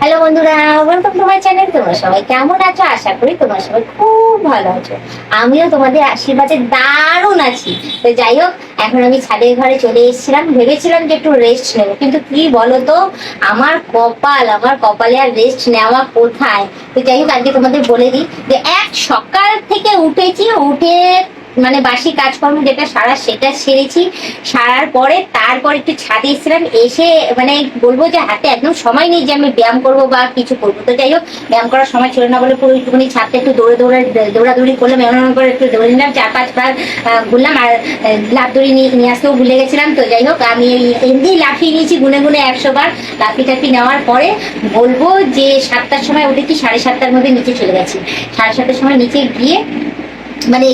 Hello বন্ধুরা, welcome to my channel. তোমরা সবাই কেমন আছো? আশা করি তোমরা সবাই খুব ভালো আছো। আমিও তোমাদের আশীর্বাদে দারুণ আছি। তো যাই হোক, এখন আমি ছাদের ঘরে চলে এসেছিলাম, ভেবেছিলাম যে একটু রেস্ট নেবো, কিন্তু কি বলতো, আমার কপালে আর রেস্ট নেওয়া কোথায়। তো যাই হোক, আজকে তোমাদের বলে দিই যে এক সকাল থেকে উঠেছি, উঠে মানে বাসি কাজকর্ম যেটা সারা সেটা সেরেছি। সারার পরে তারপর একটু ছাদে এসেছিলাম, এসে মানে বলবো যে হাতে একদম সময় নেই যে আমি ব্যায়াম করবো বা কিছু করবো। তো যাই হোক, ব্যায়াম করার সময় ছিল না বলে পুরো একটুখানি ছাদটা একটু দৌড়াদৌড়ি করলাম, এমন করে একটু দৌড়ে নিলাম, 4-5 বার ঘুরলাম। আর লাফ দড়ি নিয়ে আসতেও ভুলে গেছিলাম। তো যাই হোক, আমি এমনি লাফিয়ে নিয়েছি গুনে গুনে 100 বার। লাফি টাফি নেওয়ার পরে বলবো যে 7টার সময় উঠেছি, 7:30টার মধ্যে নিচে চলে গেছি। 7:30টার সময় নিচে গিয়ে মানে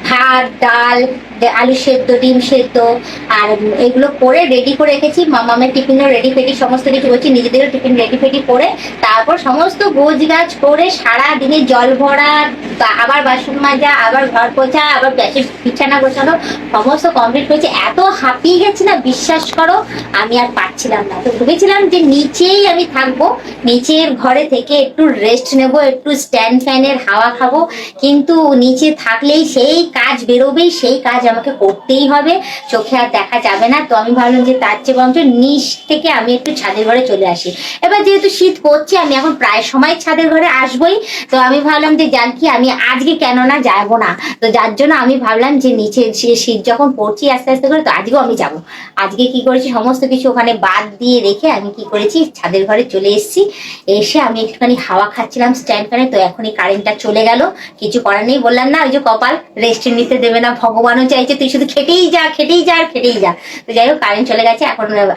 ভাত ডাল, আলু সেদ্ধ, ডিম সেদ্ধ আর এগুলো করে রেডি করে রেখেছি। মামামের টিফিনও রেডি ফেডি সমস্ত কিছু করছি, নিজেদেরও টিফিন রেডি ফেডি করে তারপর সমস্ত গোছ গাছ করে সারা দিনে জল ভরা, আবার বাসন মাজা, আবার ঘর পোছা, আবার বিছানা গোছানো সমস্ত কমপ্লিট করেছি। এত হাঁপিয়ে গেছি না, বিশ্বাস করো, আমি আর পারছিলাম না। তো ভেবেছিলাম যে নিচেই আমি থাকবো, নিচের ঘরে থেকে একটু রেস্ট নেব, একটু স্ট্যান্ড ফ্যানের হাওয়া খাবো, কিন্তু নিচে থাকলেই সেই কাজ বেরোবেই, সেই কাজ আমাকে করতেই হবে, চোখে আর দেখা যাবে না। তো আমি ভাবলাম যে তার চেয়ে বরঞ্চ নিচ থেকে আমি একটু ছাদের ঘরে চলে আসি। এবার যেহেতু শীত পড়ছে, আমি এখন প্রায় সময় ছাদের ঘরে আসবোই। তো আমি ভাবলাম যে যার কি, আমি আজকে কেন না যাবো না। তো যার জন্য আমি ভাবলাম যে নিচে শীত যখন পড়ছি আস্তে আস্তে করে, তো আজকেও আমি যাব। আজকে কি করেছি, সমস্ত কিছু ওখানে বাদ দিয়ে রেখে আমি কি করেছি, ছাদের ঘরে চলে এসেছি। এসে আমি একটুখানি হাওয়া খাচ্ছিলাম স্ট্যান্ড ফ্যানে। তো এখনই কারেন্টটা চলে গেল, কিছু করার নেই। বললাম না, ওই যে কপাল রেস্ট নিতে দেবে না, ভগবানও চাইছে তুই শুধু খেটেই যা খেটেই যা আর খেটেই যা। তো যাই হোক, কারেন্ট চলে গেছে।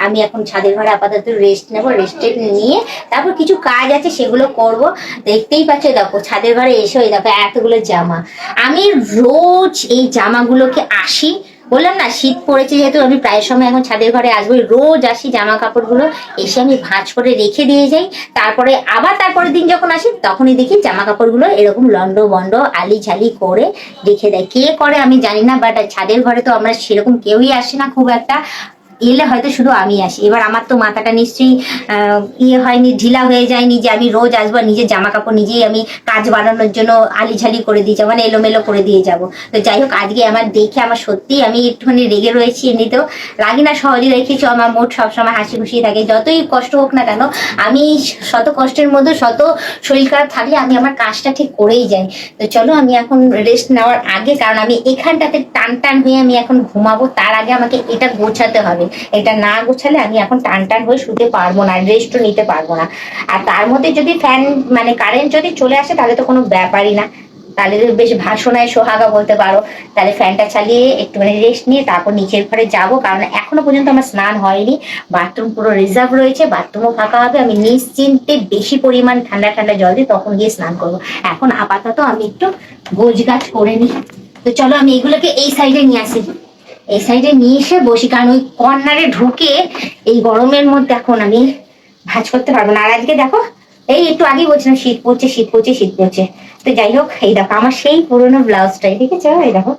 আমি এখন ছাদের ঘরে আপাতত রেস্ট নেবো, রেস্ট নিয়ে তারপর কিছু কাজ আছে সেগুলো করব। দেখতেই পাচ্ছ, দেখো ছাদের ঘরে এসে ওই দেখো এতগুলো জামা। আমি রোজ এই জামাগুলোকে আসি, বললাম না শীত পড়েছে যেহেতু আমি প্রায় সময় এখন ছাদের ঘরে আসবো, রোজ আসি জামা কাপড়গুলো এসে আমি ভাঁজ করে রেখে দিয়ে যাই। তারপরে আবার তারপরের দিন যখন আসি তখনই দেখি জামা কাপড়গুলো এরকম লন্ড বন্ড আলি ঝালি করে রেখে দেয়। কে করে আমি জানি না, বাট ছাদের ঘরে তো আমরা সেরকম কেউই আসি না খুব একটা, এলে হয়তো শুধু আমি আসি। এবার আমার তো মাথাটা নিশ্চয়ই হয়নি, ঢিলা হয়ে যায়নি যে আমি রোজ আসবো, নিজের জামা কাপড় নিজেই আমি কাজ বাড়ানোর জন্য আলিঝালি করে দিয়ে যাবো, মানে এলোমেলো করে দিয়ে যাব। তো যাই হোক, আজকে আমার দেখে আমার সত্যি আমি একটুখানি রেগে রয়েছি। এমনিতেও রাগি না, সহজে রেখেছো, আমার মুড সবসময় হাসি খুশি থাকে, যতই কষ্ট হোক না কেন। আমি শত কষ্টের মধ্যে, শত শরীর খারাপ থাকলে আমি আমার কাজটা ঠিক করেই যাই। তো চলো, আমি এখন রেস্ট নেওয়ার আগে, কারণ আমি এখানটাতে টান টান হয়ে আমি এখন ঘুমাবো, তার আগে আমাকে এটা গোছাতে হবে। এটা না গোছালে আমি এখন টান টান হয়ে শুতে পারবো না, রেস্টও নিতে পারবো না। আর তার মধ্যে যদি ফ্যান মানে কারেন্ট যদি চলে আসে তাহলে তো কোনো ব্যাপারই না, তাহলে বেশ ভাষণায় সোহাগা বলতে পারো। তাহলে ফ্যানটা চালিয়ে একটুখানি রেস্ট নিয়ে তারপর নিচের ঘরে যাবো, কারণ এখনো পর্যন্ত আমার স্নান হয়নি। বাথরুম পুরো রিজার্ভ রয়েছে, বাথরুমও ফাঁকা হবে, আমি নিশ্চিন্তে বেশি পরিমাণ ঠান্ডা ঠান্ডা জল দিয়ে তখন গিয়ে স্নান করবো। এখন আপাতত আমি একটু গোছ গাছ করে নিই। তো চলো, আমি এগুলোকে এই সাইডে নিয়ে আসি, এই সাইডে নিয়ে এসে বসি, কারণ ওই কর্নারে ঢুকে এই গরমের মধ্যে এখন আমি ভাঁজ করতে পারবো না। আর আজকে দেখো, এই একটু আগেই বলছিলাম শীত পড়ছে শীত পড়ছে শীত পড়ছে। তো যাই হোক, এই দেখো আমার সেই পুরোনো ব্লাউজটাই, দেখেছো? এই দেখো,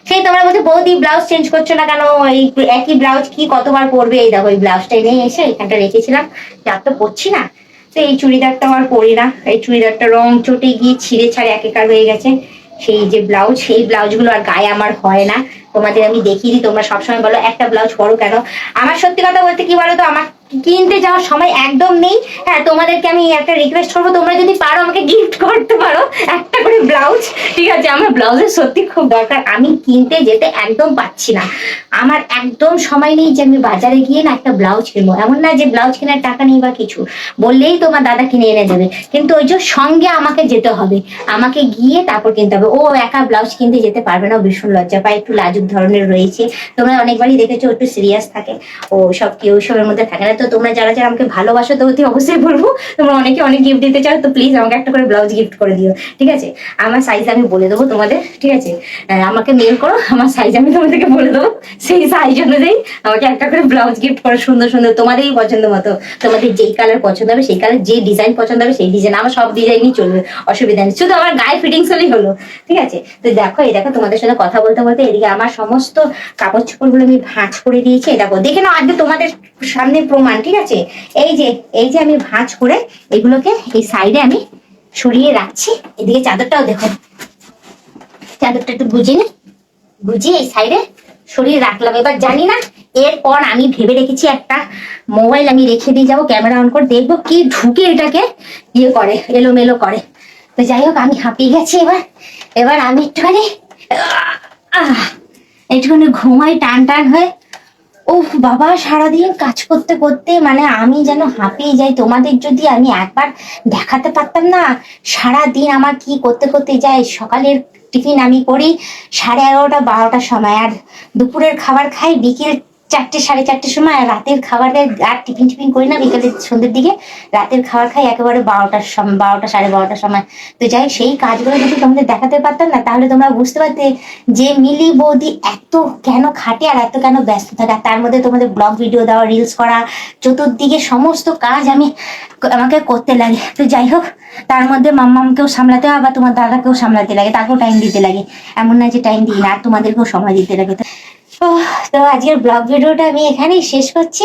সেই তোমরা বলছো বৌদি ব্লাউজ চেঞ্জ করছো না কেন, এই একই ব্লাউজ কি কতবার পরবে। এই দেখো, এই ব্লাউজটাই নিয়ে এসে এখানটা রেখেছিলাম, যার তো পরছি না। তো এই চুড়িদারটাও আর পরি না, এই চুড়িদারটা রং চটে গিয়ে ছিঁড়ে ছাড়ে একেকার হয়ে গেছে। সেই যে ব্লাউজ, সেই ব্লাউজগুলো আর গায়ে আমার হয় না। তোমাদের আমি দেখিয়ে দিই, তোমরা সবসময় বলো একটা ব্লাউজ পরো কেন। আমার সত্যি কথা বলতে কি বলো তো, আমার কিনতে যাওয়ার সময় একদম নেই। হ্যাঁ, তোমাদেরকে আমি একটা রিকোয়েস্ট করবো, তোমরা যদি পারো আমাকে গিফট করতে পারো একটা করে ব্লাউজ, ঠিক আছে? আমার ব্লাউজের সত্যি খুব দরকার, আমি কিনতে যেতে একদম পাচ্ছি না। আমার একদম সময় নেই যে আমি বাজারে গিয়ে না একটা ব্লাউজ কিনবো। এমন না যে ব্লাউজ কেনার টাকা নেই বা কিছু, বললেই তোমার দাদা কিনে এনে দেবে, কিন্তু ওই যে সঙ্গে আমাকে যেতে হবে, আমাকে গিয়ে তারপর কিনতে হবে। ও একা ব্লাউজ কিনতে যেতে পারবে না, ভীষণ লজ্জা পায়, একটু লাজুক ধরনের রয়েছে। তোমরা অনেকবারই দেখেছো একটু সিরিয়াস থাকে, ও সব কেউ সবের মধ্যে থাকে না। তো তোমরা যারা যারা আমাকে ভালোবাসো তো অতি অবশ্যই বলবো, তোমরা অনেকে অনেক গিফট দিতে চাও, তো প্লিজ আমাকে একটা করে ব্লাউজ গিফট করে দিও, ঠিক আছে? আমার সাইজ আমি বলে দেবো তোমাদের, ঠিক আছে? আমাকে মেল করো, আমার সাইজ আমি তোমাদেরকে বলে দেবো, সেই সাইজ অনুযায়ী আমাকে একটা করে ব্লাউজ গিফট করো, সুন্দর সুন্দর তোমাদেরই পছন্দ মতো। তোমাদের যেই কালার পছন্দ হবে সেই কালার, যে ডিজাইন পছন্দ হবে সেই ডিজাইন, আমার সব ডিজাইনই চলবে, অসুবিধা নেই, শুধু আমার গায়ে ফিটিংস হলেই হলো, ঠিক আছে? তো দেখো, এই দেখো তোমাদের সাথে কথা বলতে বলতে এদিকে আমার সমস্ত কাপড় চোপড় গুলো আমি ভাঁজ করে দিয়েছি। এটা দেখে নাও, আজকে তোমাদের সামনে প্রমাণ সমান, ঠিক আছে? এই যে আমি ভাঁজ করে এগুলোকে এই সাইডে আমি সরিয়ে রাখছি। এদিকে চাদরটাও দেখো, চাদরটা একটু গুজিয়ে এই সাইডে সরিয়ে রাখলাম। এবার জানি না, এরপর আমি ভেবে রেখেছি একটা মোবাইল আমি রেখে দিয়ে যাবো, ক্যামেরা অন করে দেখবো কি ঢুকে এটাকে ইয়ে করে, এলোমেলো করে। তো যাই হোক, আমি হাঁপিয়ে গেছি। এবার আমি একটুখানি ঘুমাই টান টান হয়ে। ওহ বাবা, সারাদিন কাজ করতে করতে মানে আমি যেন হাঁপিয়ে যাই। তোমাদের যদি আমি একবার দেখাতে পারতাম না, সারাদিন আমার কি করতে করতে যায়। সকালের টিফিন আমি করি 11:30 12টার সময়, আর দুপুরের খাবার খাই বিকেল 4টে 4:30 সময়, আর রাতের খাবারের আর টিফিন করি না বিকেলের সন্ধ্যের দিকে। রাতের খাবার খাই একেবারে 12টার সময়, 12টা 12:30টার সময়। তো যাই, সেই কাজগুলো যদি তোমাদের দেখাতে পারতাম না, তাহলে তোমরা বুঝতে পারতে যে মিলি বৌদি এত কেন খাটে আর এত কেন ব্যস্ত থাকে। আর তার মধ্যে তোমাদের ব্লগ ভিডিও দেওয়া, রিলস করা, চতুর্দিকে সমস্ত কাজ আমাকে করতে লাগে। তো যাই হোক, তার মধ্যে মাম্মামকেও সামলাতে হয়, আবার তোমার দাদাকেও সামলাতে লাগে, তাকেও টাইম দিতে লাগে। এমন না যে টাইম দিই না, আর তোমাদেরকেও সময় দিতে লাগে। তো আজকের ব্লগ ভিডিওটা আমি এখানেই শেষ করছি।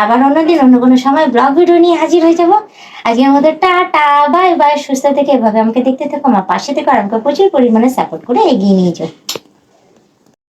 আবার অন্যদিন অন্য কোনো সময় ব্লগ ভিডিও নিয়ে হাজির হয়ে যাবো। আজকের মধ্যে টাটা, বাই বাই। সুস্থ থেকে এভাবে আমাকে দেখতে থাকো, আমার পাশে থেকে, আর আমাকে প্রচুর পরিমাণে সাপোর্ট করে এগিয়ে নিয়ে যাও।